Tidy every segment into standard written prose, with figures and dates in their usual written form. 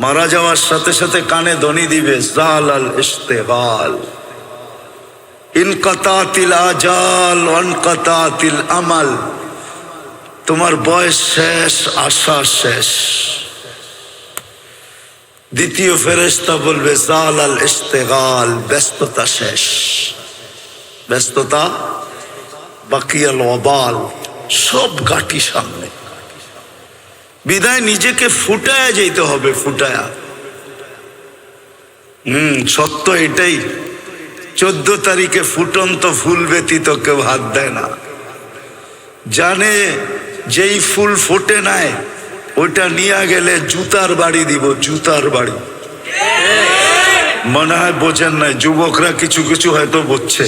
মারা যাওয়ার সাথে সাথে কানে ধ্বনি দিবে জালাল ইশতেগাল, ইনকাতাতিল আজাল ওয়ানকাতাতিল আমাল। তোমার বয়স শেষ, আশা শেষ। দ্বিতীয় ফেরেশতা বলবে জালাল ইশতেগাল, ব্যস্ততা শেষ, ব্যস্ততা। বাকিয়াল ওয়াবাল, সব ঘাটি সামনে। বিদায় নিজেকে ফুটায়া যেতে হবে, ফুটায়া। সত্য এটাই। 14 তারিখে ফুটন্ত ফুল ব্যতীত কেউ হাত দেয় না। জানে যেই ফুল ফোটে নাই, ওইটা নিয়ে গেলে জুতার বাড়ি দিব, জুতার বাড়ি। মনে হয় বোঝেন নাই, যুবকরা কিছু কিছু হয়তো বুঝছে।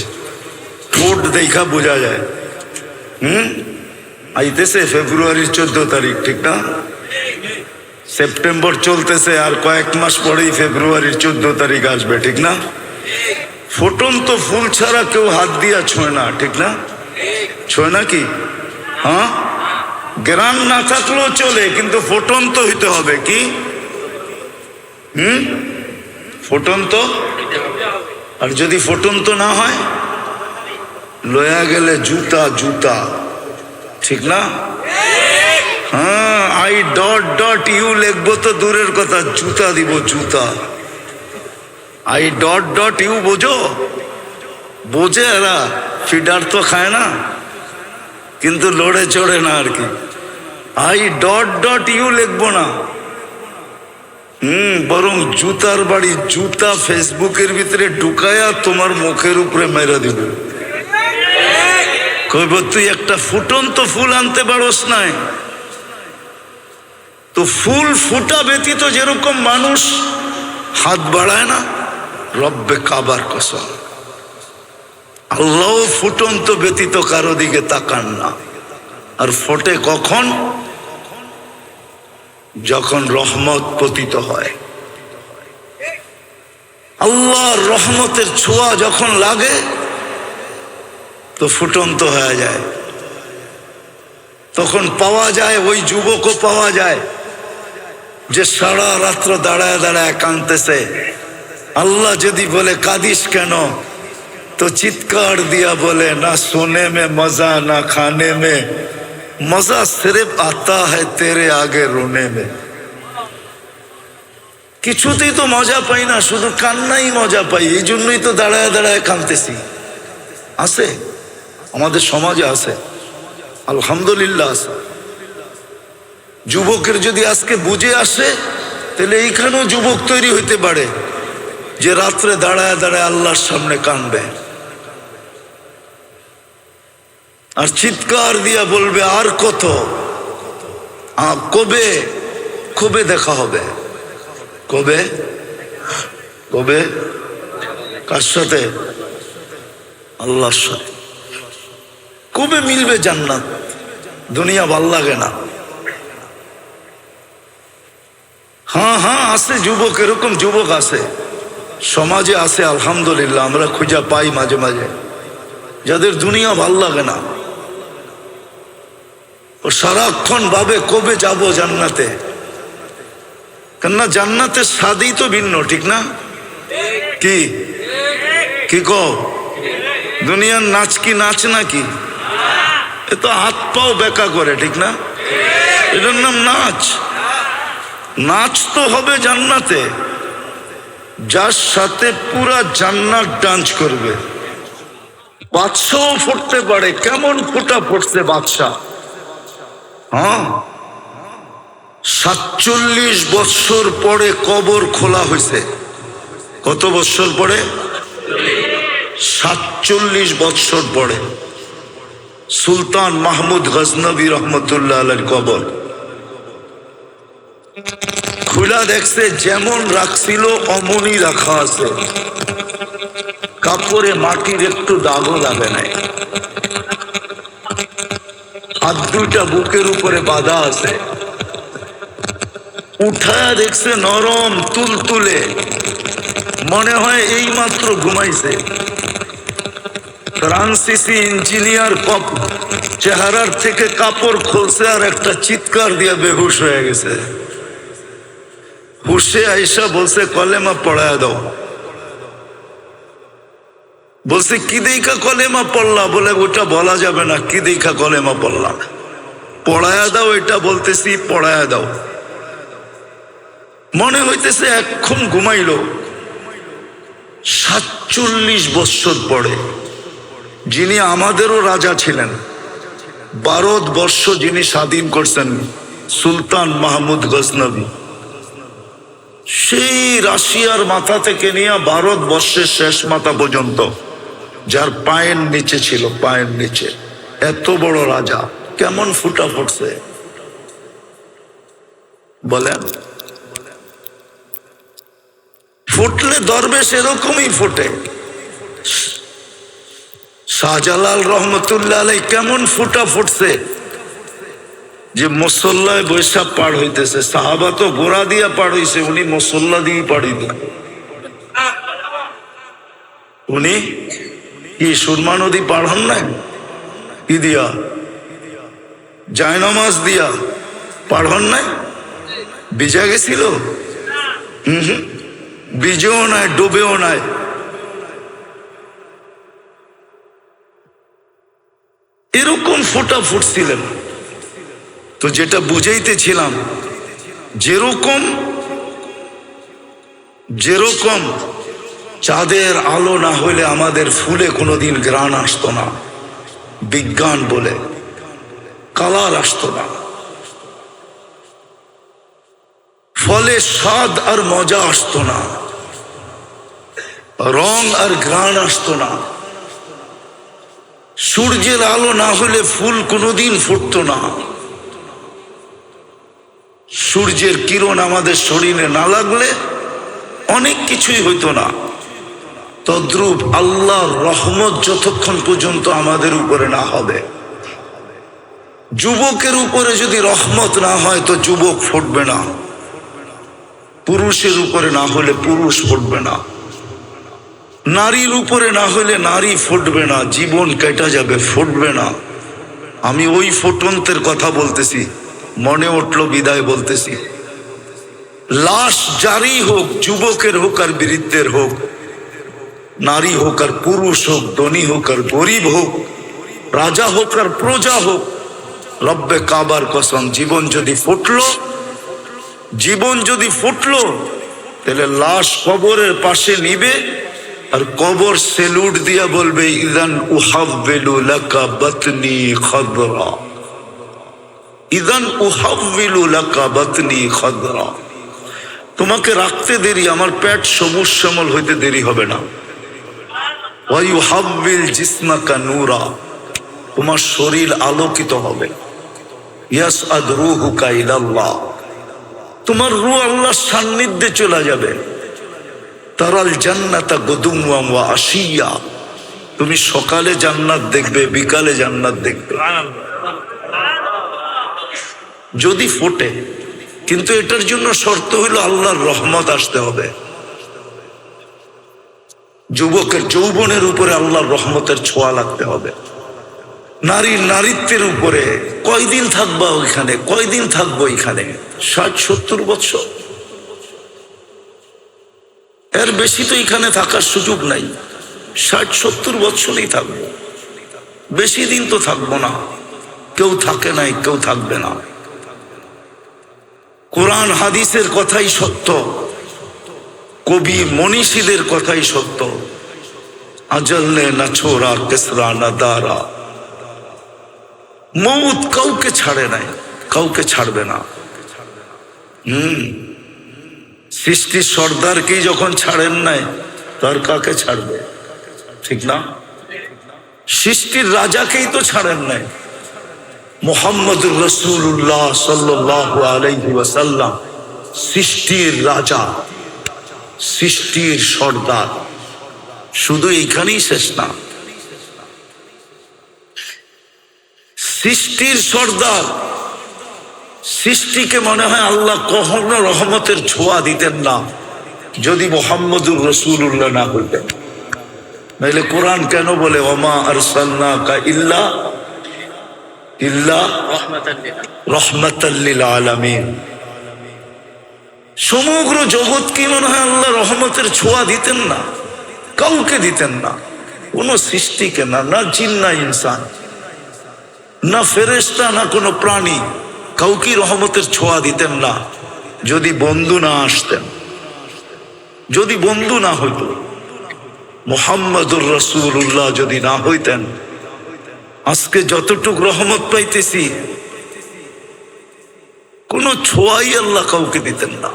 ঠোঁট দেখা বোঝা যায়। আইতেছে ফেব্রুয়ারির 14 তারিখ, ঠিক না? সেপ্টেম্বর চলতেছে, আর কয়েক মাস পরেই ফেব্রুয়ারির 14 তারিখ আসবে, ঠিক না? ফুটন্ত ফুল ছাড়া কেউ হাত দিয়া ছোঁয় না, ঠিক না? ছোঁয় না কি? হ্যাঁ, গ্রাম না থাকলেও চলে, কিন্তু ফুটন্ত হইতে হবে। কি ফুটন্ত? আর যদি ফুটন্ত না হয়, লয়া গেলে জুতা, জুতা, ঠিক না? হ্যাঁ, আই ডট ডট ইউ লিখবো তো দূরের কথা, জুতা দিব, জুতা। আই ডট ডট ইউ বোঝো? বোঝে এরা, ফিডার তো খায় না, কিন্তু লড়ে চড়ে না আর কি। আই ডট ডট ইউ লিখবো না, বরং জুতার বাড়ি, জুতা ফেসবুকের ভিতরে ঢুকায়া তোমার মুখের উপরে মেরা দিব। কইব তুই একটা ফুটন্ত ফুল আনতে পারস নাই? তো ফুল ফুটা ব্যতীত যেরকম মানুষ হাত বাড়ায় না, রব্বে কাবার কসম, আল্লাহ ফুটন্ত ব্যতীত কারো দিকে তাকান না। আর ফোটে কখন? যখন রহমত পতিত হয়। আল্লাহর রহমতের ছোঁয়া যখন লাগে, তো ফুটন্ত হয়ে যায়। তখন পাওয়া যায়, ওই যুবকও পাওয়া যায় যে সারা রাত্র দাঁড়ায় দাঁড়ায় কাঁদতেছে। আল্লাহ যদি বলে কাঁদিস কেন, তো চিৎকার দিয়া বলে, না সোনে মে মজা, না খানে মে মজা, সির্ফ আতা হ্যায় তেরে আগে রোনে মে। কিছুতেই তো মজা পাই না, শুধু কান্নাই মজা পাই। এই জন্যই তো দাঁড়ায় দাঁড়ায় কাঁদতেছি। আছে, আমাদের সমাজে আছে, আলহামদুলিল্লাহ আছে। যুবকের যদি আজকে বুঝে আসে, তাহলে এইখানেও যুবক তৈরি হইতে পারে যে রাত্রে দাঁড়ায় দাঁড়ায় আল্লাহর সামনে কাঁদবে আর চিৎকার দিয়া বলবে, আর কত, কবে কবে দেখা হবে, কবে কবে, কার সাথে? আল্লাহর সাথে। কবে মিলবে জান্নাত? দুনিয়া ভাল লাগে না। হ্যাঁ হ্যাঁ, আছে যুবক, এরকম যুবক আছে, সমাজে আছে, আলহামদুলিল্লাহ। আমরা খুঁজা পাই মাঝে মাঝে, যাদের দুনিয়া ভাল লাগে না। ও সারাক্ষণ ভাবে কবে যাব জান্নাতে। কেননা জান্নাতের স্বাদই তো ভিন্ন, ঠিক না? কি কি কও? দুনিয়ার নাচ কি নাচ নাকি? এ তো হাত পাও বেকা করে, ঠিক না? এটার নাম নাচ। নাচ তো হবে জান্নাতে, যার সাথে পুরা জান্নাত ডান্স করবে। বাদশাও ফুটতে পারে। কেমন ফোটা ফুটছে বাদশা? হ্যাঁ, 47 বৎসর পরে কবর খোলা হয়েছে। কত বৎসর পরে? 47 বৎসর পরে সুলতান মাহমুদ গজনবী রহমতুল্লাহ আলাইহির কবর খুলা দেখছে, যেমন রাখছিল অমনই রাখা আছে। কাপড়ে মাটির একটু দাগও লাগে নাই। হাত দুইটা বুকের উপরে বাঁধা আছে। উঠায়া দেখছে নরম তুলতুলে, মনে হয় এই মাত্র ঘুমাইছে। ফ্রান্সিসি ইঞ্জিনিয়ার চেহারার থেকে কাপড় খুলছে আর একটা চিৎকার দিয়ে বেহুশ হয়ে গেছে। হুশে আইসা বলছে কলেমা পড়ায় দাও। বলছে কি দেখা কলেমা পড়লা? বলে ওটা বলা যাবে না, কি দেখা কলেমা পড়লা। পড়ায়া দাও, এটা বলতেছি পড়ায়া দাও। মনে হইতেছে এখন ঘুমাইল। 47 বৎসর পরে, যিনি আমাদেরও রাজা ছিলেন, ভারতবর্ষ যিনি স্বাধীন করছেন, সুলতান মাহমুদ গজনবী, সেই রাশিয়ার মাথা থেকে নিয়ে ভারতবর্ষের শেষ মাথা পর্যন্ত, যার পায়ের নিচে ছিল, পায়ের নিচে এত বড় রাজা, কেমন ফুটা ফুটছে বলেন? ফুটলে দরবেশ এরকমই ফুটে। শাহজালাল রহমতুল্লাহ আলাই কেমন ফুটা ফুটছে যে মুসল্লায় বৈশা পার হইতেছে। সাহাবা তো গোড়া দিয়া পার হইছে, উনি মুসল্লা দিয়ে পাড়ি দিল। উনি কি সুরমা নদী পার হন নাই? কি দিয়া? জায়নামাজ দিয়া পার হন নাই? ভিজা গেছিল? ভিজেও নাই, ডুবেও নাই। এরকম ফোটা ফুটছিলেন। তো যেটা বুঝাইতেছিলাম, যেরকম যেরকম চাঁদের আলো না হইলে আমাদের ফুলে কোনোদিন ঘ্রাণ আসতো না, বিজ্ঞান বলে কালার আসতো না, ফলে স্বাদ আর মজা আসতো না, রং আর ঘ্রাণ আসতো না। সূর্যের আলো না হলে ফুল কোনোদিন ফুটতো না। সূর্যের কিরণ আমাদের শরীরে না লাগলে অনেক কিছুই হইতো না। তদ্রূপ আল্লাহর রহমত যতক্ষণ পর্যন্ত আমাদের উপরে না হবে, যুবকের উপরে যদি রহমত না হয় তো যুবক ফুটবে না, পুরুষের উপরে না হলে পুরুষ ফুটবে না, নারীর উপরে না হলে নারী ফুটবে না, জীবন কেটে যাবে, ফুটবে না। আমি ওই ফুটন্তের কথা বলতেছি, মনে উঠলো বিদায় বলতেছি। লাশ জারি হোক, যুবকের হোক আর বৃদ্ধের হোক, নারী হোক আর পুরুষ হোক, ধনী হোক আর গরিব হোক, রাজা হোক আর প্রজা হোক, রব্বে কাবার কসম, জীবন যদি ফুটলো তাহলে লাশ কবরের পাশে নিবে আর কবর সেলুট দিয়া বলবে, ইদান উহাব্বিলু লাকা বাতনি খাদরা, ইদান উহাব্বিলু লাকা বাতনি খাদরা। তোমাকে রাখতে দেরি, আমার পেট সবুজ শ্যামল হইতে দেরি হবে না। ওয়া ইউহাব্বিল জিসমাকা নূরা, তোমার শরীর আলোকিত হবে। ইয়াসআদ রূহুকা ইলাল্লাহ, তোমার রূহ আল্লাহর সান্নিধ্যে চলে যাবে। তারাল জান্নাতা গুদুওয়া ওয়া আশিয়া, তুমি সকালে জান্নাত দেখবে, বিকালে জান্নাত দেখবে, যদি ফোটে। কিন্তু এটার জন্য শর্ত হইল আল্লাহর রহমত আসতে হবে। যুবকের যৌবনের উপরে আল্লাহর রহমতের ছোঁয়া লাগতে হবে। নারীর নারীত্বের উপরে কয়দিন থাকবা ওইখানে, কয়দিন থাকবো এখানে? 60-70 বছর, এর বেশি তো এখানে থাকার সুযোগ নাই। 60-70 বছরই থাকবো, বেশি দিন তো থাকবো না। কেউ থাকে নাই, কেউ থাকবে না। কোরআন হাদিসের কথাই সত্য, কবি মনীষীদের কথাই সত্য। আজল নে না ছোড়া কেসরা না দারা, মৌত কাউকে ছাড়ে নাই, কাউকে ছাড়বে না। সৃষ্টির সর্দারকেই যখন ছাড়েন নাই, তার কাকে ছাড়বে? ঠিক না? সৃষ্টির রাজাকেই তো ছাড়েন নাই। মুহাম্মদুর রাসূলুল্লাহ সাল্লাল্লাহু আলাইহি ওয়াসাল্লাম সৃষ্টির রাজা, সৃষ্টির সর্দার। শুধু এইখানেই শেষ না, সৃষ্টির সর্দার। সৃষ্টিকে মনে হয় আল্লাহ কখনো রহমতের ছোঁয়া দিতেন না যদি মুহাম্মদুর রাসূলুল্লাহ না হইতেন। নাইলে কোরআন কেন বলে ওমা আরসালনাকা ইল্লা রাহমাতাল লিল আলামিন। সমগ্র জগৎ কি মনে হয় আল্লাহ রহমতের ছোঁয়া দিতেন না? কাউকে দিতেন না, কোনো সৃষ্টিকে না, না জিন না ইনসান না ফেরেশতা না কোনো প্রাণী, কাউকে রহমতের ছোঁয়া দিতেন না যদি বন্ধু না আসতেন, যদি বন্ধু না হইত, মুহাম্মদুর রাসূলুল্লাহ যদি না হইতেন, আজকে যতটুক রহমত পাইতেছি কোনো ছোঁয়াই আল্লাহ কাউকে দিতেন না।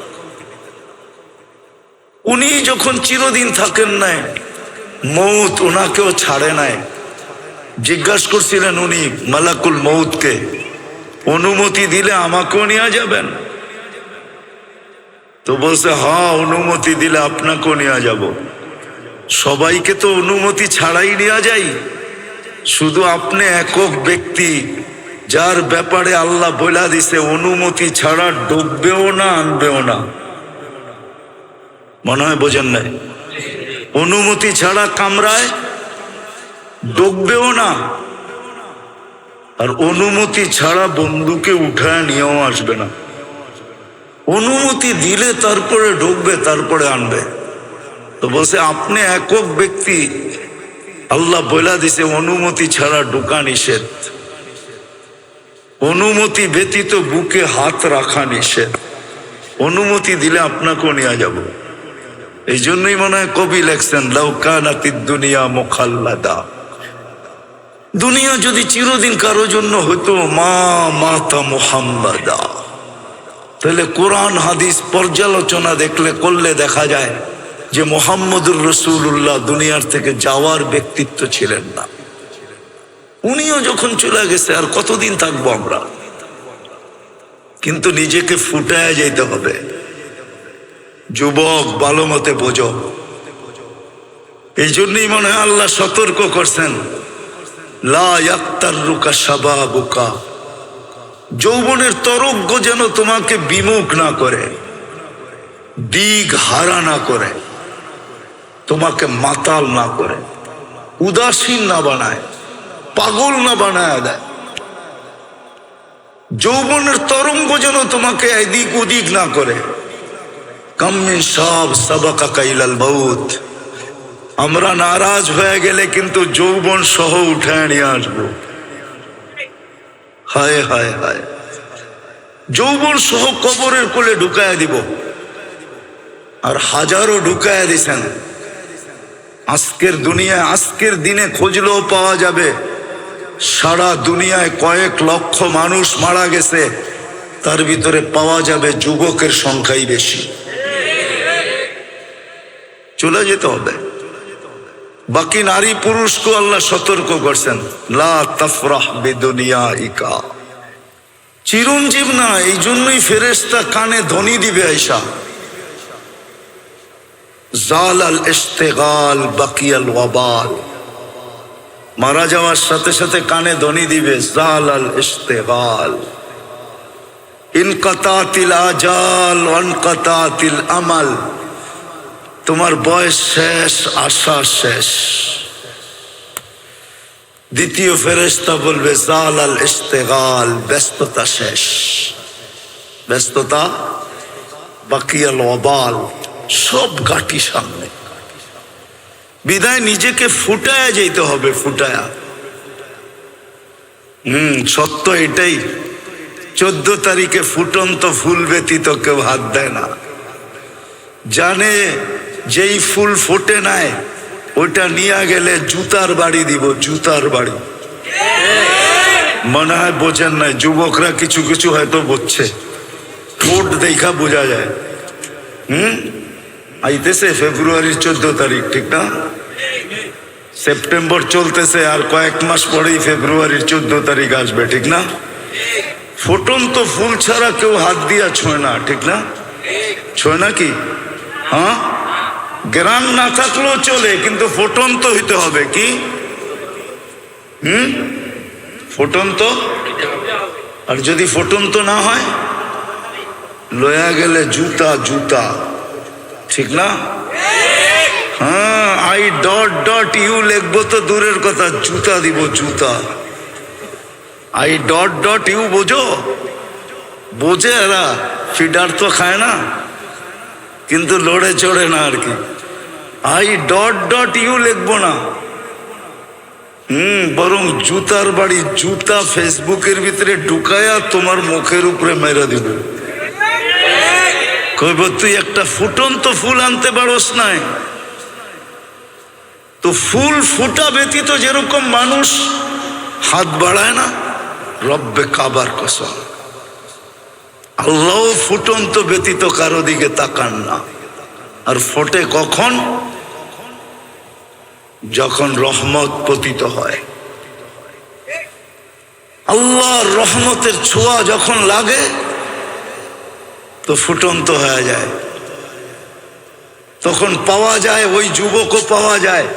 উনি যখন চিরদিন থাকেন নাই, মৌত ওনাকেও ছাড়ে নাই। জিজ্ঞাসা করছিলেন উনি মালাকুল মৌতকে, অনুমতি দিলে আমাকেও নিয়ে যাবেন? তো বলছে হ্যাঁ, অনুমতি দিলে আপনাকেও নিয়ে যাব। সবাইকে তো অনুমতি ছাড়াই নিয়ে যাই, শুধু আপনি একক ব্যক্তি যার ব্যাপারে আল্লাহ বলে দিছে অনুমতি ছাড়া ডুববেও না আনবেও না। মনে হয় বোঝেন নাই? অনুমতি ছাড়া কামরায় ডুববেও না, আর অনুমতি ছাড়া বন্ধুকে উঠায় নিয়েও আসবে না। অনুমতি দিলে তারপরে ঢুকবে, তারপরে আনবে। তো বলছে আপনি একক ব্যক্তি, আল্লাহ বলে দিছে অনুমতি ছাড়া ঢোকা নিষেধ, অনুমতি ব্যতীত বুকে হাত রাখা নিষেধ, অনুমতি দিলে আপনাকেও নিয়ে যাব। এই জন্যই মনে হয় কবি লেখছেন লাউ কানাতিদ দুনিয়া মুখাল্লাদা, দুনিয়া যদি চিরদিন কারো জন্য হতো মা মাতা মুহাম্মাদা। তাহলে কোরআন হাদিস পর্যালোচনা করলে দেখা যায় যে মুহাম্মদুর রাসূলুল্লাহ দুনিয়ার থেকে যাওয়ার ব্যক্তিত্ব ছিলেন না। উনিও যখন চলে গেছে আর কতদিন থাকবো আমরা? কিন্তু নিজেকে ফুটায় যেতে হবে। যুবক ভালো মতে বোঝো। এই জন্যই মনে হয় আল্লাহ সতর্ক করছেন লা ইয়াক্তাররুকা শাবাবুকা, যৌবনের তরঙ্গ যেন তোমাকে বিমুখ না করে, দিক হারা না করে, তোমাকে মাতাল না করে, উদাসীন না বানায়, পাগল না বানায় দেয়। যৌবনের তরঙ্গ যেন তোমাকে এদিক ওদিক না করে। কাম মিন শাব সাবাকা ইলাল মাউত, আমরা নারাজ হয়ে গেলে কিন্তু যৌবন সহ উঠায় নিয়ে আসবো। হায় হায় হায়, যৌবন সহ কবরের কোলে ঢুকায় দিব। আর হাজারো ঢুকায় দিছেন। আজকের দুনিয়ায়, আজকের দিনে খুঁজলেও পাওয়া যাবে সারা দুনিয়ায় কয়েক লক্ষ মানুষ মারা গেছে, তার ভিতরে পাওয়া যাবে যুবকের সংখ্যাই বেশি। চলে যেতে হবে। বাকি নারী পুরুষকে আল্লাহ সতর্ক করছেন লা তাফরাহ বিদুনিয়াইকা, চিরঞ্জীব না। এই জন্যই ফেরেশতা কানে ধ্বনি দিবে আয়েশা, জালাল ইশতিগাল বাকিয়াল ওয়াবাল, মারা যাওয়ার সাথে সাথে কানে ধ্বনি দিবে জালাল ইশতিগাল, ইনকাতাতিল আজাল ওয়ানকাতাতিল আমাল, তোমার বয়স শেষ, আশা শেষ। দ্বিতীয় ফেরেশতা বলবে জালাল ইশতিগাল, ব্যস্ততা শেষ, ব্যস্ততা, বাকিয়াল ওয়াবাল, সব ঘাটি সামনে। বিদায় নিজেকে ফুটায়া যেতে হবে, ফুটায়া। সত্য এটাই। 14 তারিখে ফুটন্ত ফুল ব্যতীত কেউ হাত দেয় না। জানে যেই ফুল ফোটে নাই ওইটা নিয়ে গেলে জুতার বাড়ি দিব, জুতার বাড়ি। মনে হয় বোঝেন নাই, যুবকরা কিছু কিছু হয়তো বুঝছে, ঠোঁট দেখা বোঝা যায়। আইতেছে ফেব্রুয়ারির 14 তারিখ, ঠিক না? সেপ্টেম্বর চলতেছে, আর কয়েক মাস পরেই ফেব্রুয়ারির 14 তারিখ আসবে, ঠিক না? ফুটন্ত ফুল ছাড়া কেউ হাত দিয়া ছোঁয় না, ঠিক না? ছোঁয় না কি? হ্যাঁ, গ্রাম না থাকলেও চলে, কিন্তু ফুটন্ত হইতে হবে। কি ফুটন্ত? আর যদি ফুটন্ত না হয়, লয়া গেলে জুতা, জুতা, ঠিক না? হ্যাঁ, আই ডট ডট ইউ লিখবো তো দূরের কথা, জুতা দিব, জুতা। আই ডট ডট ইউ বোঝো? বোঝে এরা, ফিডার তো খায় না। কিন্তু লড়ে চড়ে না আর কি। I.U লিখবো না, বরং জুতার বাড়ি, জুতা ফেসবুকের ভিতরে ঢুকায়া তোমার মুখের উপরে মেরে দিবে। কইব তুই একটা ফুটন্ত ফুল আনতে পারস নাই, তো ফুল ফুটা ব্যতীত যেরকম মানুষ হাত বাড়ায় না, রব্বে কাবার কসম আল্লাহ ফুটন্ত ব্যতীত কারো দিকে তাকান না। আর ফোটে কখন? যখন রহমত পতিত হয়, আল্লাহর রহমতের ছোঁয়া যখন লাগে তো ফুটন্ত হয়ে যায়। তখন পাওয়া যায়, ওই যুবকও পাওয়া যায়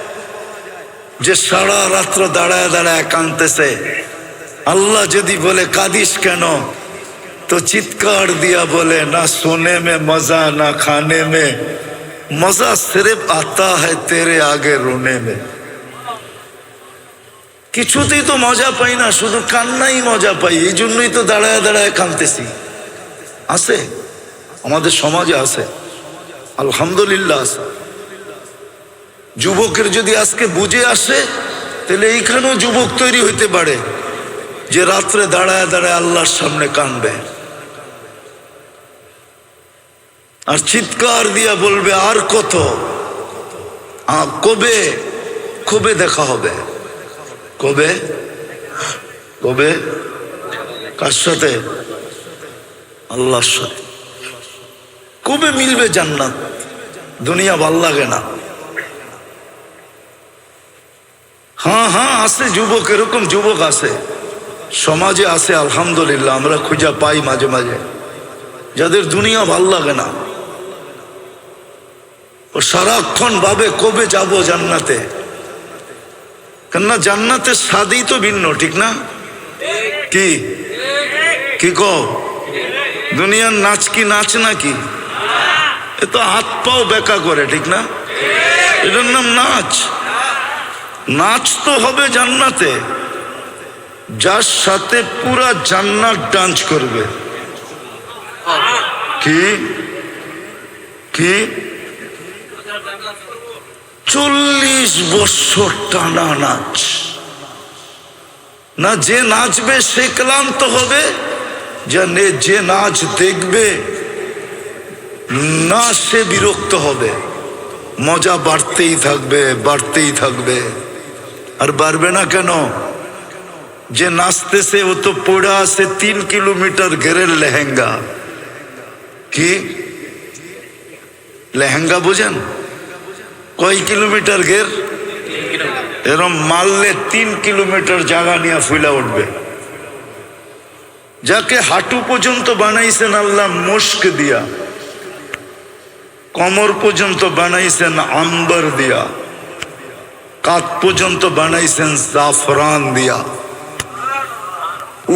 যে সারা রাত্র দাঁড়ায় দাঁড়ায় কাঁদতেছে। আল্লাহ যদি বলে কাঁদিস কেন, তো চিৎকার দিয়া বলে না সোনে মে মজা না খানে মে মজা, সির্ফ আতা হ্যায় তেরে আগে রোনে মে। কিছুতেই তো মজা পাই না, শুধু কান্নাই মজা পাই, এই জন্যই তো দাঁড়ায় দাঁড়ায় কাঁদতেছি। আছে আমাদের সমাজে, আছে আলহামদুলিল্লাহ আছে। যুবকের যদি আজকে বুঝে আসে, তাহলে এইখানেও যুবক তৈরি হইতে পারে যে রাত্রে দাঁড়ায় দাঁড়ায় আল্লাহর সামনে কাঁদবে আর চিৎকার দিয়া বলবে আর কত, কবে কবে দেখা হবে, কবে কবে, কার সাথে? আল্লাহর সাথে। কবে মিলবে জান্নাত? দুনিয়া ভাল লাগে না। হ্যাঁ হ্যাঁ আছে যুবক, এরকম যুবক আছে সমাজে, আছে আলহামদুলিল্লাহ, আমরা খুঁজা পাই মাঝে মাঝে, যাদের দুনিয়া ভাল লাগে না। ও সারাক্ষণ ভাবে কবে যাব জান্নাতে, কেননা জান্নাতের স্বাদই তো ভিন্ন, ঠিক না? কি কি কও? দুনিয়ার নাচ কি নাচ নাকি? এ তো হাত পাও বেকা করে, ঠিক না? এটার নাম নাচ। নাচ তো হবে জান্নাতে, যার সাথে পুরা জান্নাত ডান্স করবে। কি কি 40 বছর টানা নাচ না? যে নাচবে সে ক্লান্ত হবে, যে নাচ দেখবে না সে বিরক্ত হবে। মজা বাড়তেই থাকবে, বাড়তেই থাকবে। আর বাড়বে না কেন? যে নাচতেছে ও তো পড়ে আছে 3 কিলোমিটার ঘেরের লেহেঙ্গা। কি লেহেঙ্গা বোঝেন? কয় কিলোমিটার ঘের? এরম মারলে 3 কিলোমিটার জায়গা নিয়ে ফুলা উঠবে। যাকে হাঁটু পর্যন্ত বানাইছেন আল্লাহ মুস্ক দিয়া, কমর পর্যন্ত বানাইছেন আম্বার দিয়া, কাঁধ পর্যন্ত বানাইছেন জাফরান দিয়া,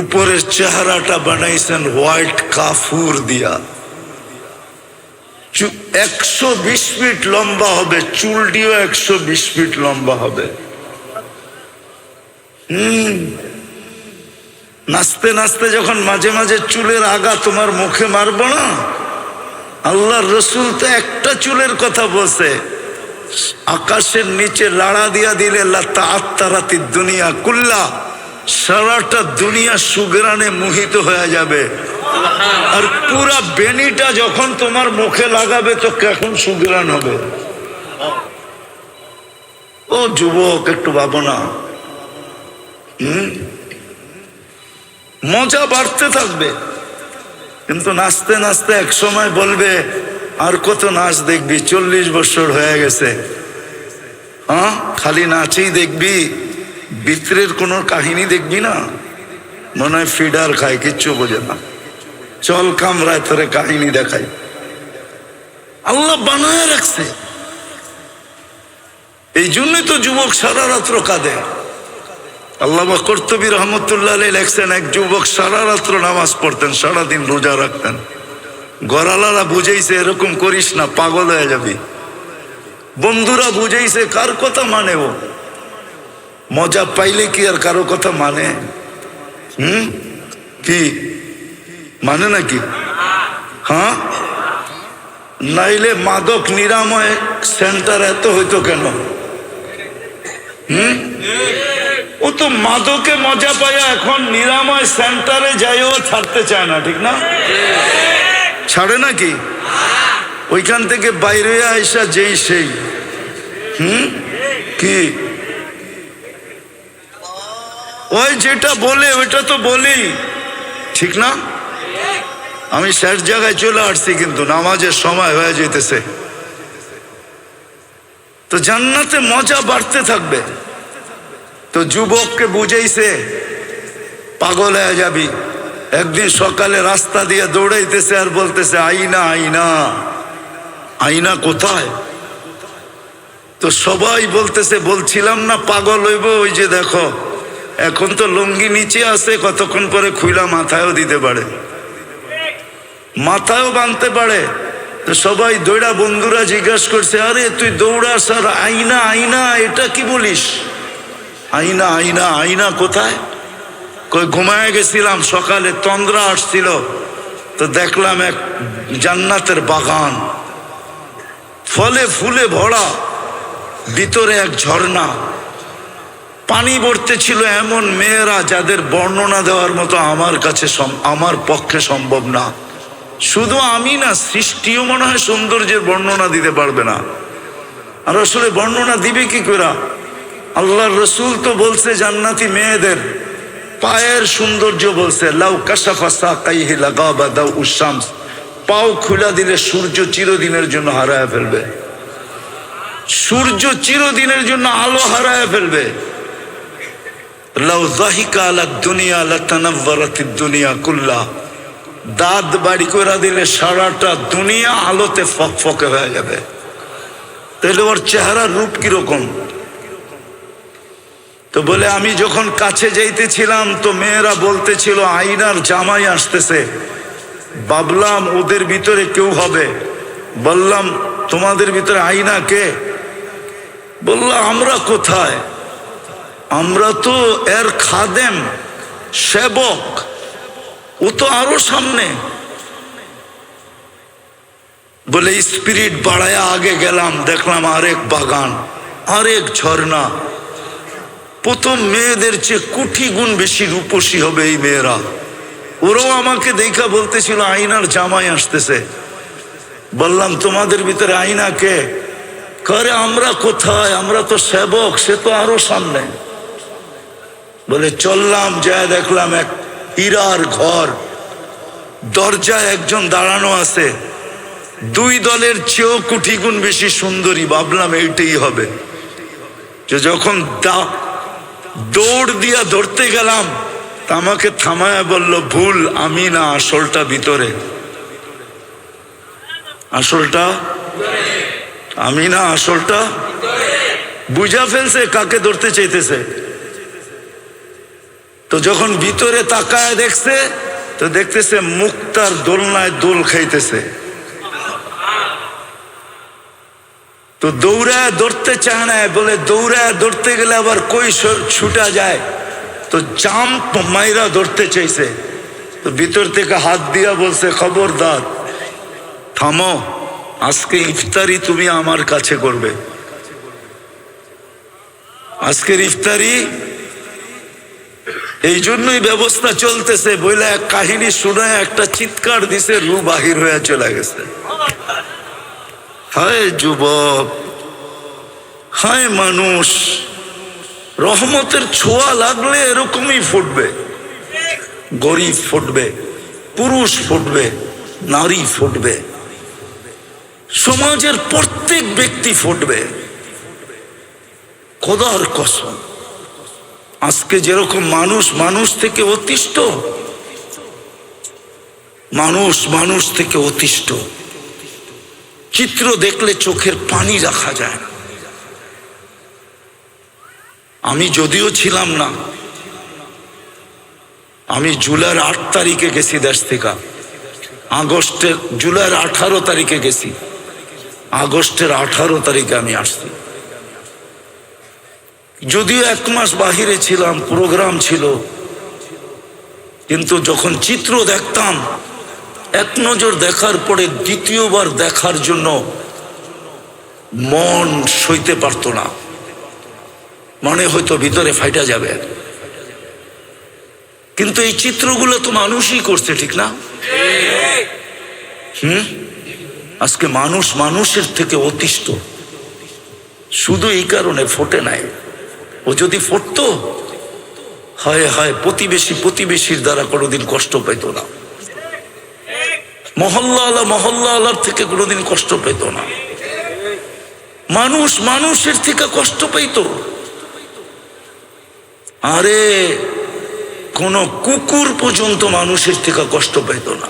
উপরের চেহারাটা বানাইছেন হোয়াইট কাফুর দিয়া। 120 ফিট লম্বা হবে, চুলটিও 120 ফিট লম্বা হবে। নাচতে নাচতে যখন মাঝে মাঝে চুলের আগা তোমার মুখে মারবো না, আল্লাহর রসুল তো একটা চুলের কথা বলছে, আকাশের নিচে লাড়া দিয়া দিলে লাতাআত্তারাতি দুনিয়া কুল্লা, সারাটা দুনিয়া সুগরানে মোহিত হয়ে যাবে। আর পুরা বেনিটা যখন তোমার মুখে লাগাবে তো কখন সুগরান হবে। ও যুবক একটু ভাবো না। মজা বাড়তে থাকবে, কিন্তু নাচতে নাচতে এক সময় বলবে আর কত নাচ দেখবি, 40 বছর হয়ে গেছে। হ্যাঁ, খালি নাচই দেখবি, ভিতরের কোনো কাহিনী দেখবি না। মনে হয় ফিডার খায়, কিচ্ছু বোঝে না। চল কামরায় তোরে কাহিনী দেখাই। আল্লাহ বানায় রাখছে, এই জন্যই তো যুবক সারা রাত্র কাঁদে। আল্লামা কর্তুবী রহমতুল্লাহ আলাইহি লেখছেন, এক যুবক সারা রাত্র নামাজ পড়তেন, সারাদিন রোজা রাখতেন। গড়ালারা বুঝাইছে এরকম করিস না, পাগল হয়ে যাবি। বন্ধুরা বুঝাইছে, কার কথা মানে ও? মজা পাইলে কি আর কারো কথা মানে? কি মানে নাকি? হ্যাঁ, নাইলে মাদক নিরাময় সেন্টার এত হইতো কেন? ও তো মাদকে মজা পায়, এখন নিরাময় সেন্টারে যাইও ছাড়তে চায় না, ঠিক না? ছাড়ে নাকি? ওইখান থেকে বাইরে আইসা যেই সেই কি ওই যেটা বলে ওইটা তো বলি, ঠিক না? আমি শেষ জায়গায় চলে আসছি, কিন্তু নামাজের সময় হয়ে যেতেছে। তো জান্নাতে মজা বাড়তে থাকবে। তো যুবককে বুঝাইছে পাগল হয়ে যাবি। একদিন সকালে রাস্তা দিয়ে দৌড়াইতেছে আর বলতেছে আইনা আইনা আইনা কোথায়? তো সবাই বলতেছে বলছিলাম না পাগল হইব, ওই যে দেখো এখন তো লুঙ্গি নিচে আছে, কতক্ষণ পরে খুইলা মাথায়ও দিতে পারে, মাথায়ও বাঁধতে পারে। তো সবাই দৌড়া, বন্ধুরা জিজ্ঞাসা করছে আরে তুই দৌড়াস আর আইনা আইনা এটা কি বলিস? আইনা আইনা আইনা কোথায়? কই ঘুমায় গেছিলাম, সকালে তন্দ্রা আসছিল, তো দেখলাম এক জান্নাতের বাগান, ফলে ফুলে ভরা, ভিতরে এক ঝর্ণা, পানি ভরতে ছিল এমন মেয়েরা যাদের বর্ণনা দেওয়ার মতো আমার পক্ষে সম্ভব না। শুধু আমি না, সৃষ্টিও মনে হয় সৌন্দর্যের বর্ণনা দিতে পারবে না। আর আসলে বর্ণনা দিবে কি করে? আল্লাহর রসুল তো বলছে জান্নাতি মেয়েদের পায়ের সৌন্দর্য, বলছে লাউ কাশাফা সাকাইহি লাগাবা দাউ উশামস, পাও খুলা দিলে সূর্য চিরদিনের জন্য হারায় ফেলবে, সূর্য চিরদিনের জন্য আলো হারায় ফেলবে। লাউ যাহিকা আলা দুনিয়া লাতানাওয়ারাতিদ দুনিয়া কুল্লা, দাঁত বাড়ি করে দিলে সারাটা দুনিয়া আলোতে ফকফকে হয়ে যাবে। তাহলে ওর চেহারার রূপ কিরকম? তো বলে আমি যখন কাছে যাইতেছিলাম তো মেয়েরা বলতেছিল আইনার জামাই আসতেছে, ভাবলাম ওদের ভিতরে কেউ হবে। বললাম তোমাদের ভিতরে আইনা কে? বলল আমরা কোথায়, আমরা তো এর খাদেম, সেবক, ও তো আরো সামনে। বলে স্পিরিট বাড়ায় আগে গেলাম, দেখলাম আরেক বাগান, আরেক ঝর্ণা। প্রথম মেয়েদের চেয়ে কোটি গুণ বেশি রূপসী হবে এই মেয়েরা। ওরাও আমাকে দেখা বলতেছিল আইনার জামাই আসতেছে। বললাম তোমাদের ভিতরে আইনা কে? করে আমরা কোথায়, আমরা তো সেবক, সে তো আরো সামনে। বলে চললাম, যা দেখলাম এক হীরার ঘর, দরজায় একজন দাঁড়ানো আছে, দুই দলের চেয়েও কোটি গুণ বেশি সুন্দরী। ভাবলাম এইটাই হবে। যে যখন দৌড় দিয়া ধরতে গেলাম, তা আমাকে থামায় বলল ভুল, আমি না, আসলটা ভিতরে, আসলটা আমি না, আসলটা। বুঝা ফেলছে কাকে ধরতে চাইতেছে। তো যখন ভিতরে তাকায় দেখছে, তো দেখতেছে মুক্তার দোলনায় দোল খাইতেছে। তো দৌড়ায় ধরতে চায় না, বলে দৌড়ায় ধরতে গেলে আবার কই ছুটা যায়, তো জাম্প মাইরা ধরতে চাইছে। তো ভিতর থেকে হাত দিয়া বলছে খবরদার, থামো, আজকে ইফতারি তুমি আমার কাছে করবে। আজকের ইফতারি এই জন্যই ব্যবস্থা চলতেছে। বইলে এক কাহিনী শুনে একটা চিৎকার দিছে, রু বাহির হয়ে চলে গেছে। হায় যুবক, হায় মানুষ, রহমতের ছোঁয়া লাগলে এরকমই ফুটবে। গরিব ফুটবে, পুরুষ ফুটবে, নারী ফুটবে, সমাজের প্রত্যেক ব্যক্তি ফুটবে। খোদার কসম, আজকে যেরকম মানুষ মানুষ থেকে অতিষ্ঠ, মানুষ থেকে অতিষ্ঠ, চিত্র দেখলে চোখের পানি রাখা যায় না। আমি যদিও ছিলাম না, আমি জুলাইয়ের 8 তারিখে গেছি দেশ থেকে, জুলাইয়ের 18 তারিখে গেছি, আগস্টের 18 তারিখে আমি আসছি। যদিও 1 মাস বাহিরে ছিলাম, প্রোগ্রাম ছিল, কিন্তু যখন চিত্র দেখতাম এক নজর দেখার পরে দ্বিতীয়বার দেখার জন্য মন সইতে পারত না, মনে হয়তো ভিতরে ফাইটা যাবে। কিন্তু এই চিত্রগুলো তো মানুষই করছে, ঠিক না? আজকে মানুষ মানুষের থেকে অতিষ্ঠ, শুধু এই কারণে ফোটে নাই। ও যদি ফুটতো, হায় হায়, প্রতিবেশীর দ্বারা কোনোদিন কষ্ট পেত না, মহল্লা আলার থেকে কোনোদিন কষ্ট পেত না, মানুষ মানুষের থেকে কষ্ট পেত। আরে কোন কুকুর পর্যন্ত মানুষের থেকে কষ্ট পেত না।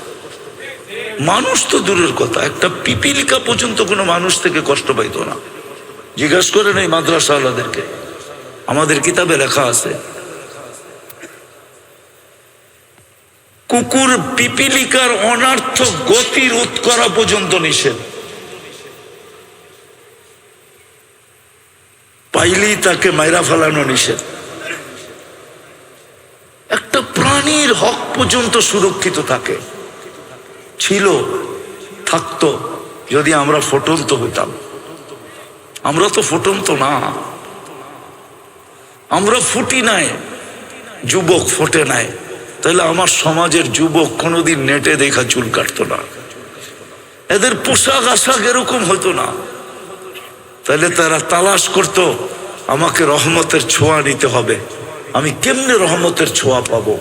মানুষ তো দূরের কথা, একটা পিপিলিকা পর্যন্ত কোনো মানুষ থেকে কষ্ট পাইত না। জিজ্ঞাসা করেন এই মাদ্রাসা আলাদেরকে, আমাদের কিতাবে লেখা আছে কুকুর পিপিলিকার অনার্থক গতি রোধ করা পর্যন্ত নিষেধ, পাইলেই তাকে মাইরা ফেলানো নিষেধ। একটা প্রাণীর হক পর্যন্ত সুরক্ষিত থাকে, ছিল, থাকতো যদি আমরা ফুটন্ত হইতাম। আমরা তো ফুটন্ত না, আমরা ফুটি নাই, যুবক ফোটে নাই। তাহলে আমার সমাজের যুবক কোনোদিন নেটে দেখা চুল কাটতো না, এদের পোশাক আশাক এরকম হতো না। তাহলে তারা তালাশ করতো আমাকে রহমতের ছোঁয়া নিতে হবে। আমি কেমনে রহমতের ছোঁয়া পাবো?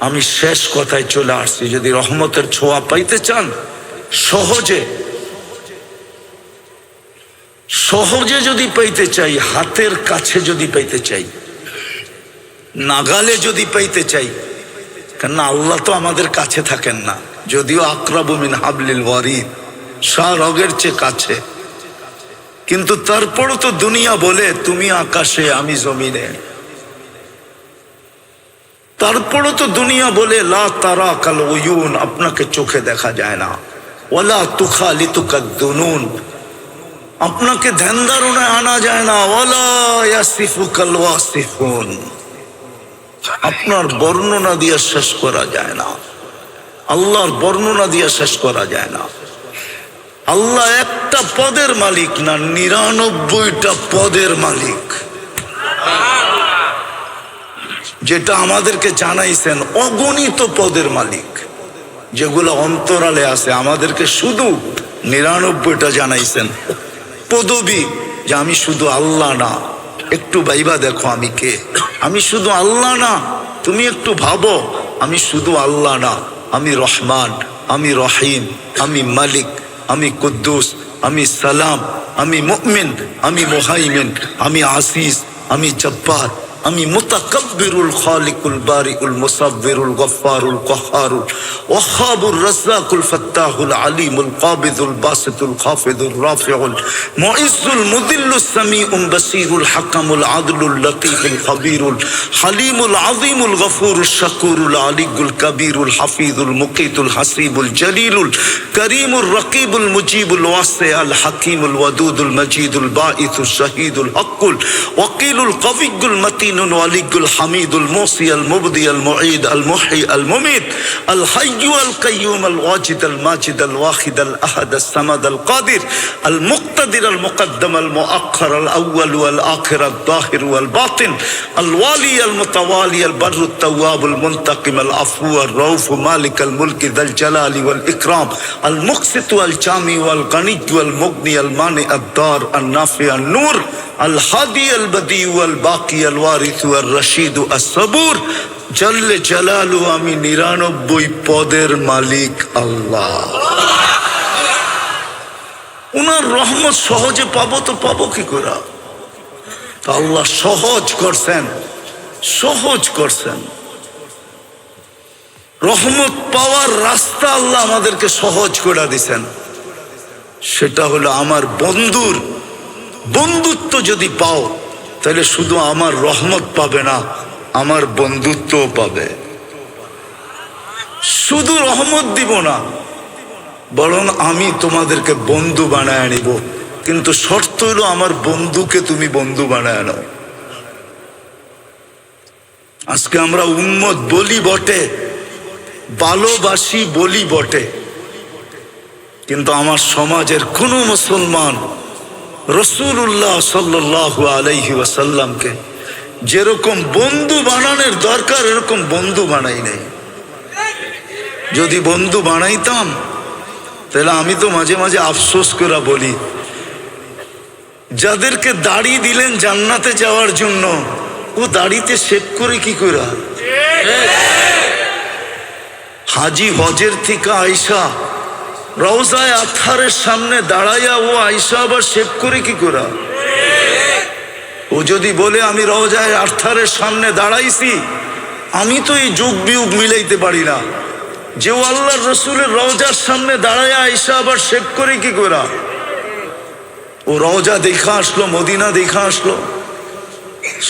আমি শেষ কথায় চলে আসছি, যদি রহমতের ছোঁয়া পাইতে চান, সহজে যদি পাইতে চাই, হাতের কাছে যদি পাইতে চাই, নাগালে যদি পাইতে চাই, কেননা আল্লাহ তো আমাদের কাছে থাকেন না, যদিও আকরাবু মিন হাবলিল ওয়ারিদ, শাহরগের চেয়ে কাছে, কিন্তু তারপরও তো দুনিয়া বলে তুমি আকাশে আমি জমিনে। তারপরও তো দুনিয়া বলে লা তারা কাল উয়ুন, আপনাকে চোখে দেখা যায় না, ওয়ালা তুখালিতুকা দুনুন, আপনাকে ধ্যান ধারণায় আনা যায় না, ওয়ালা ইয়াসিফুকাল ওয়াসিফুন, আপনার বর্ণনা দিয়ে শেষ করা যায় না, আল্লাহর বর্ণনা দিয়ে শেষ করা যায় না। আল্লাহ একটা পদের মালিক না, 99টা পদের মালিক, যেটা আমাদেরকে জানাইছেন, অগণিত পদের মালিক, যেগুলো অন্তরালে আছে। আমাদেরকে শুধু 99টা জানাইছেন পদবী, যে আমি শুধু আল্লাহ না, একটু ভাইবা দেখো আমি কে। আমি শুধু আল্লাহ না, তুমি একটু ভাবো, আমি শুধু আল্লাহ না, আমি রহমান, আমি রহিম, আমি মালিক, আমি কুদ্দুস, আমি সালাম, আমি মুমিন, আমি মুহাইমিন, আমি আসিস, আমি জব্বার, আমি মুতাকাব্বিরুল খালিকুল বারিউল মুসাব্বিরুল গফফারুল কহ্হারুল ওয়াহ্হাবুর রাজ্জাকুল ফাত্তাহুল আলিমুল কাবিদুল বাসিতুল খাফিদুর রাফিউল মুইজ্জুল মুদিল্লুস সামিউল বাসিরুল হাকামুল আদলুল লতীফুল খবীরুল হালিমুল আযীমুল গফুরুশ শাকুরুল আলিয়ুল কবীরুল হাফিজুল মুকিতুল হাসিবুল জলিলুল করিমুর রকিবুল মুজিবুল ওয়াসিউল হাকিমুল ওয়াদুদুল মজিদুল বাঈসুশ শাহীদুল হকুল ওয়াকিলুল কবিয়্যুল মতিন ولي الحميد الموصي المبدي المعيد المحيي المميت الحي القيوم الواجد الماجد الواحد الأحد الصمد القادر المقتدر المقدم المؤخر الأول والآخر الظاهر والباطن الوالي المتوالي البر التواب المنتقم العفو الرؤوف مالك الملك ذا الجلال والإكرام المقسط والجامع والغني والمغني المانع الدار النافع النور الهادي البديع والباقي الوارث والرشيد الصبور جل جلاله। আমি 99 পদের মালিক আল্লাহ। উনার রহমত সহজে পাবো তো পাবো কি করে? আল্লাহ সহজ করছেন। রহমত পাওয়ার রাস্তা আল্লাহ আমাদেরকে সহজ করে দিয়েছেন। সেটা হলো আমার বন্ধুত্ব যদি পাও, তাহলে শুধু আমার রহমত পাবে না, আমার বন্ধুত্বও পাবে। শুধু রহমত দিব না, বরং আমি তোমাদেরকে বন্ধু বানায় নিব। কিন্তু শর্ত হলো আমার বন্ধুকে তুমি বন্ধু বানায় নাও। আজকে আমরা উম্মত বলি বটে, ভালোবাসি বলি বটে, কিন্তু আমার সমাজের কোনো মুসলমান রাসূলুল্লাহ সাল্লাল্লাহু আলাইহি ওয়াসাল্লামকে যেরকম বন্ধু বানানোর দরকার এরকম বন্ধু বানাই নাই। যদি বন্ধু বানাইতাম তাহলে আমি তো মাঝে মাঝে আফসোস করে বলি, যাদেরকে দাড়ি দিলেন জান্নাতে যাওয়ার জন্য, ও দাড়িতে শেভ করে কি করে? হাজি হজের থেকে আইসা রওজায়ে আতহারের সামনে দাঁড়াইয়া ও আইসা আবার শেভ করে কি করে? ও যদি বলে আমি রওজায়ে আতহারের সামনে দাঁড়াইছি, আমি তো এই যুগ বিয়োগ মিলাইতে পারি না যে ও আল্লাহর রসুলের রওজার সামনে দাঁড়াইয়া আইসা আবার শেভ করে কি করে? ও রওজা দেখা আসলো, মদিনা দেখা আসলো,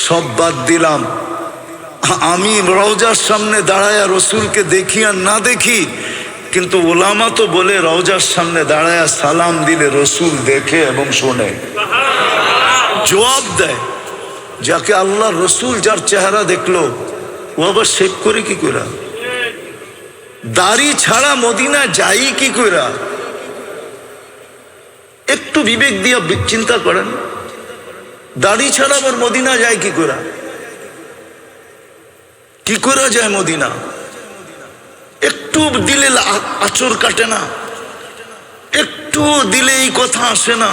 সব বাদ দিলাম। আমি রওজার সামনে দাঁড়ায়া রসুলকে দেখি আর না দেখি, কিন্তু ওলামা তো বলে রওজার সামনে দাঁড়ায়া সালাম দিলে রসুল দেখে এবং শোনে, জবাব দেয়। যাকে আল্লাহ রসুল যার চেহারা দেখলো ও আবার শেভ করে কি করে? দাড়ি ছাড়া মদিনা যাই কি করে? একটু বিবেক দিয়ে চিন্তা করেন, দাড়ি ছাড়া আবার মদিনা যায় কি করে? কি করে যায় মদিনা? একটু দিলে আঁচড় কাটে না, একটু দিলে এই কথা আসে না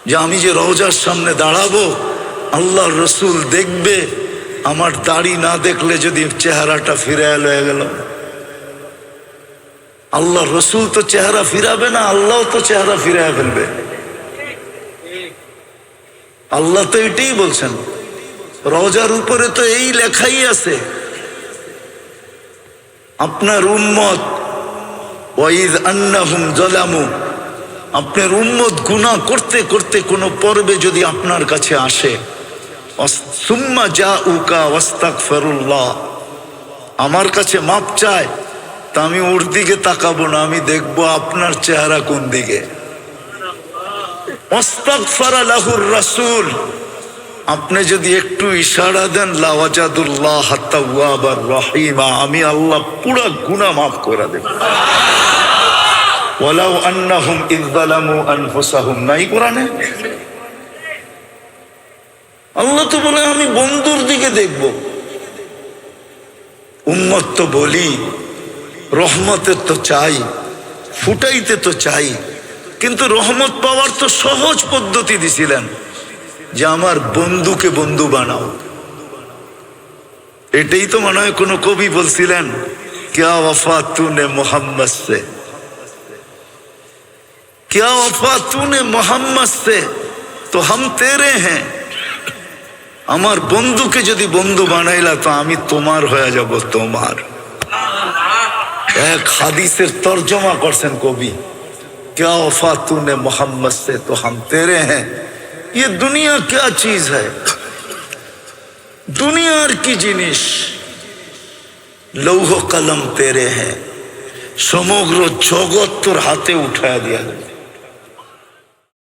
যে আমি যে রওজার সামনে দাঁড়াবো, আল্লাহর রসুল দেখবে, আমার দাড়ি না দেখলে যদি চেহারাটা ফিরে লয়ে গেল। আল্লাহ রসুল তো চেহারা ফিরাবে না, আল্লাহ তো চেহারা ফিরায় ফেলবে। আল্লাহ তো এটাই বলছেন, রওজার উপরে তো এই লেখাই আছে, আপনার উম্মত ওয়াইদ আন্নাহুম যালামু, আপনার উম্মত গুনাহ করতে করতে কোনো পর্বে যদি আপনার কাছে আসে, সুম্মা জাউকা ওয়াস্তাগফিরুল্লাহ, আমার কাছে মাপ চায়, তা আমি ওর দিকে তাকাবো না, আমি দেখবো আপনার চেহারা কোন দিকে। ওয়াস্তাগফারা লাহুর রাসূল, আপনি যদি একটু ইশারা দেন, লাওয়াজাদুল্লাহ তাওয়াবার রহিমা, আমি আল্লাহ পুরা গুনাহ মাফ করে দেব। ওয়ালাউ আন্নাহুম ইয যালামু আনফুসাহুম, নাই কোরআনে? আল্লাহ তো বলে আমি বন্ধুর দিকে দেখব। উম্মত তো বলি রহমতের তো চাই, ফুটাইতে তো চাই, কিন্তু রহমত পাওয়ার তো সহজ পদ্ধতি দিছিলেন যে আমার বন্ধুকে বন্ধু বানাও। এটাই তো মনে হয় কোনো কবি বলছিলেন, ক্যা ওয়াফা তুনে মোহাম্মদ সে, ক্যা ওয়াফা তুনে মোহাম্মদ সে তো হাম তেরে হ্যাঁ। আমার বন্ধুকে যদি বন্ধু বানাইলা তো আমি তোমার হয়ে যাব, তোমার। এক হাদিসের তর্জমা করছেন কবি, क्या वफा तूने मोहम्मद से तो हम तेरे हैं। ये दुनिया क्या चीज है? दुनियार की जिनिस, लौह कलम तेरे हैं, সমগ্র জগৎ তোর হাতে উঠায় দিয়া দেবে।